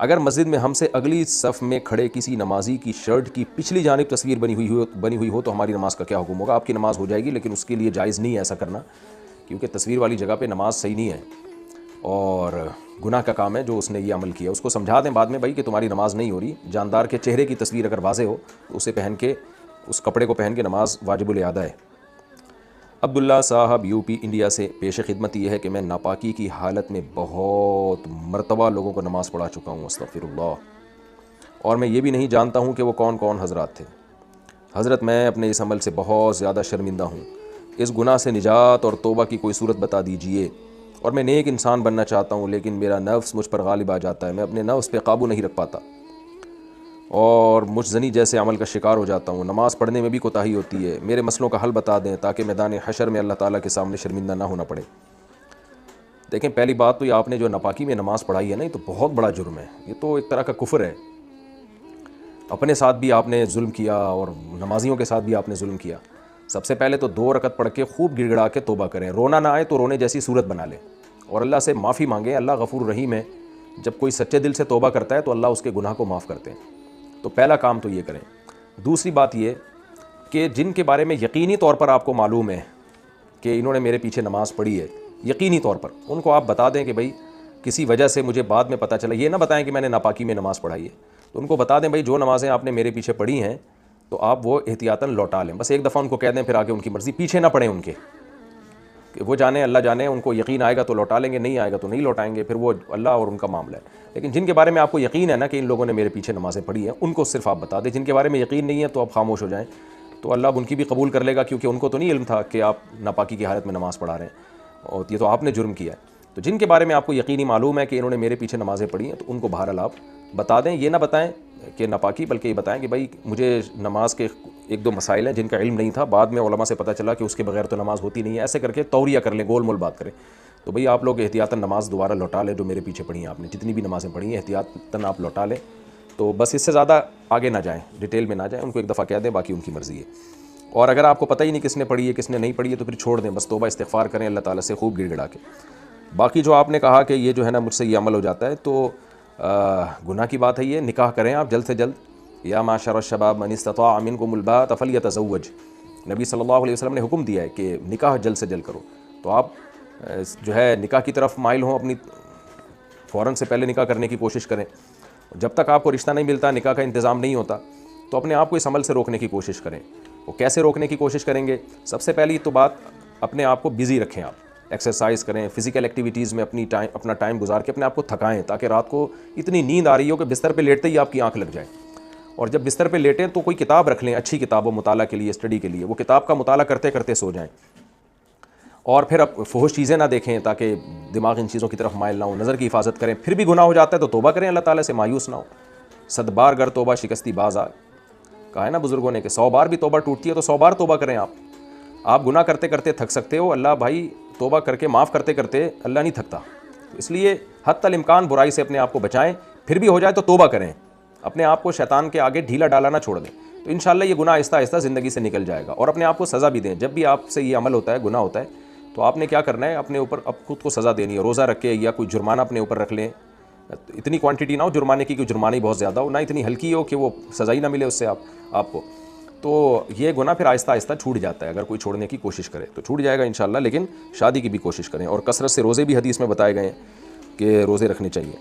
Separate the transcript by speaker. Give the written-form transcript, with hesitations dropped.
Speaker 1: اگر مسجد میں ہم سے اگلی صف میں کھڑے کسی نمازی کی شرٹ کی پچھلی جانب تصویر بنی ہوئی ہو تو ہماری نماز کا کیا حکم ہوگا؟ آپ کی نماز ہو جائے گی، لیکن اس کے لیے جائز نہیں ہے ایسا کرنا، کیونکہ تصویر والی جگہ پہ نماز صحیح نہیں ہے اور گناہ کا کام ہے جو اس نے یہ عمل کیا۔ اس کو سمجھا دیں بعد میں بھائی کہ تمہاری نماز نہیں ہو رہی، جاندار کے چہرے کی تصویر اگر واضح ہو تو اسے پہن کے، اس کپڑے کو پہن کے نماز واجب الادا ہے۔ عبداللہ صاحب یو پی انڈیا سے، پیش خدمت یہ ہے کہ میں ناپاکی کی حالت میں بہت مرتبہ لوگوں کو نماز پڑھا چکا ہوں، استغفر اللہ، اور میں یہ بھی نہیں جانتا ہوں کہ وہ کون کون حضرات تھے۔ حضرت میں اپنے اس عمل سے بہت زیادہ شرمندہ ہوں، اس گناہ سے نجات اور توبہ کی کوئی صورت بتا دیجئے، اور میں نیک انسان بننا چاہتا ہوں لیکن میرا نفس مجھ پر غالب آ جاتا ہے، میں اپنے نفس پہ قابو نہیں رکھ پاتا اور مجزنی جیسے عمل کا شکار ہو جاتا ہوں، نماز پڑھنے میں بھی کوتاہی ہوتی ہے۔ میرے مسئلوں کا حل بتا دیں تاکہ میدان حشر میں اللہ تعالیٰ کے سامنے شرمندہ نہ ہونا پڑے۔ دیکھیں، پہلی بات تو یہ آپ نے جو ناپاکی میں نماز پڑھائی ہے نا، یہ تو بہت بڑا جرم ہے، یہ تو ایک طرح کا کفر ہے۔ اپنے ساتھ بھی آپ نے ظلم کیا اور نمازیوں کے ساتھ بھی آپ نے ظلم کیا۔ سب سے پہلے تو 2 رکعت پڑھ کے خوب گڑ گڑا کے توبہ کریں، رونا نہ آئے تو رونے جیسی صورت بنا لیں اور اللہ سے معافی مانگیں۔ اللہ غفور رحیم ہے، جب کوئی سچے دل سے توبہ کرتا ہے تو اللہ اس کے گناہ کو معاف کرتے ہیں۔ تو پہلا کام تو یہ کریں۔ دوسری بات یہ کہ جن کے بارے میں یقینی طور پر آپ کو معلوم ہے کہ انہوں نے میرے پیچھے نماز پڑھی ہے، یقینی طور پر ان کو آپ بتا دیں کہ بھائی کسی وجہ سے مجھے بعد میں پتہ چلا، یہ نہ بتائیں کہ میں نے ناپاکی میں نماز پڑھائی ہے، تو ان کو بتا دیں بھائی جو نمازیں آپ نے میرے پیچھے پڑھی ہیں تو آپ وہ احتیاطاً لوٹا لیں۔ بس ایک دفعہ ان کو کہہ دیں، پھر آگے ان کی مرضی، پیچھے نہ پڑیں ان کے، کہ وہ جانے، اللہ جانے، ان کو یقین آئے گا تو لوٹا لیں گے، نہیں آئے گا تو نہیں لوٹائیں گے، پھر وہ اللہ اور ان کا معاملہ ہے۔ لیکن جن کے بارے میں آپ کو یقین ہے نا کہ ان لوگوں نے میرے پیچھے نمازیں پڑھی ہیں، ان کو صرف آپ بتا دیں۔ جن کے بارے میں یقین نہیں ہے تو آپ خاموش ہو جائیں، تو اللہ اب ان کی بھی قبول کر لے گا، کیونکہ ان کو تو نہیں علم تھا کہ آپ ناپاکی کی حالت میں نماز پڑھا رہے ہیں، اور یہ تو آپ نے جرم کیا ہے۔ تو جن کے بارے میں آپ کو یقینی معلوم ہے کہ انہوں نے میرے پیچھے نمازیں پڑھی ہیں تو ان کو بہرحال آپ بتا دیں۔ یہ نہ بتائیں کہ ناپاکی، بلکہ یہ بتائیں کہ بھائی مجھے نماز کے 1-2 مسائل ہیں جن کا علم نہیں تھا، بعد میں علماء سے پتہ چلا کہ اس کے بغیر تو نماز ہوتی نہیں ہے، ایسے کر کے توریہ کر لیں، گول مول بات کریں۔ تو بھئی آپ لوگ احتیاطاً نماز دوبارہ لوٹا لیں، جو میرے پیچھے پڑھی ہیں آپ نے، جتنی بھی نمازیں پڑھی ہیں احتیاطاً آپ لوٹا لیں۔ تو بس اس سے زیادہ آگے نہ جائیں، ڈیٹیل میں نہ جائیں، ان کو ایک دفعہ کہہ دیں، باقی ان کی مرضی ہے۔ اور اگر آپ کو پتہ ہی نہیں کس نے پڑھی ہے کس نے نہیں پڑھی ہے تو پھر چھوڑ دیں، بس توبہ استغفار کریں اللہ تعالیٰ سے خوب گڑ گڑا کے۔ باقی جو آپ نے کہا کہ یہ جو ہے نا مجھ سے یہ عمل ہو جاتا ہے، تو گناہ کی بات ہے یہ، نکاح کریں آپ جلد سے جلد۔ یا معشر الشباب من استطاع منکم الباءۃ فلیتزوج، نبی صلی اللہ علیہ وسلم نے حکم دیا ہے کہ نکاح جلد سے جلد کرو۔ تو آپ جو ہے نکاح کی طرف مائل ہوں، اپنی فوراً سے پہلے نکاح کرنے کی کوشش کریں۔ جب تک آپ کو رشتہ نہیں ملتا، نکاح کا انتظام نہیں ہوتا، تو اپنے آپ کو اس عمل سے روکنے کی کوشش کریں۔ وہ کیسے روکنے کی کوشش کریں گے؟ سب سے پہلی تو بات، اپنے آپ کو بزی رکھیں، آپ ایکسرسائز کریں، فزیکل ایکٹیویٹیز میں اپنا ٹائم گزار کے اپنے آپ کو تھکائیں، تاکہ رات کو اتنی نیند آ رہی ہو کہ بستر پہ لیٹتے ہی آپ کی آنکھ لگ جائے۔ اور جب بستر پہ لیٹیں تو کوئی کتاب رکھ لیں، اچھی کتاب ہو مطالعہ کے لیے، اسٹڈی کے لیے، وہ کتاب کا مطالعہ کرتے کرتے سو جائیں۔ اور پھر اب فحش چیزیں نہ دیکھیں تاکہ دماغ ان چیزوں کی طرف مائل نہ ہو، نظر کی حفاظت کریں۔ پھر بھی گناہ ہو جاتا ہے تو توبہ کریں، اللہ تعالیٰ سے مایوس نہ ہو۔ 100 بار گر توبہ شکستی باز آ، کہا ہے نا بزرگوں نے کہ 100 بار بھی توبہ ٹوٹتی ہے تو 100 بار توبہ کریں آپ گناہ کرتے کرتے تھک سکتے ہو، اللہ بھائی توبہ کر کے معاف کرتے کرتے اللہ نہیں تھکتا۔ اس لیے حتی الامکان برائی سے اپنے آپ کو بچائیں، پھر بھی ہو جائے تو توبہ کریں، اپنے آپ کو شیطان کے آگے ڈھیلا ڈالا نہ چھوڑ دیں، تو انشاءاللہ یہ گناہ آہستہ آہستہ زندگی سے نکل جائے گا۔ اور اپنے آپ کو سزا بھی دیں، جب بھی آپ سے یہ عمل ہوتا ہے، گناہ ہوتا ہے، تو آپ نے کیا کرنا ہے، اپنے اوپر اب خود کو سزا دینی ہے۔ روزہ رکھ کے یا کوئی جرمانہ اپنے اوپر رکھ لیں، اتنی کوانٹٹی نہ ہو جرمانے کی کہ جرمانہ ہی بہت زیادہ ہو، نہ اتنی ہلکی ہو کہ وہ سزا ہی نہ ملے اس سے آپ کو۔ تو یہ گناہ پھر آہستہ آہستہ چھوٹ جاتا ہے، اگر کوئی چھوڑنے کی کوشش کرے تو چھوٹ جائے گا انشاءاللہ، لیکن شادی کی بھی کوشش کریں، اور کثرت سے روزے بھی حدیث میں بتائے گئے ہیں کہ روزے رکھنے چاہیے۔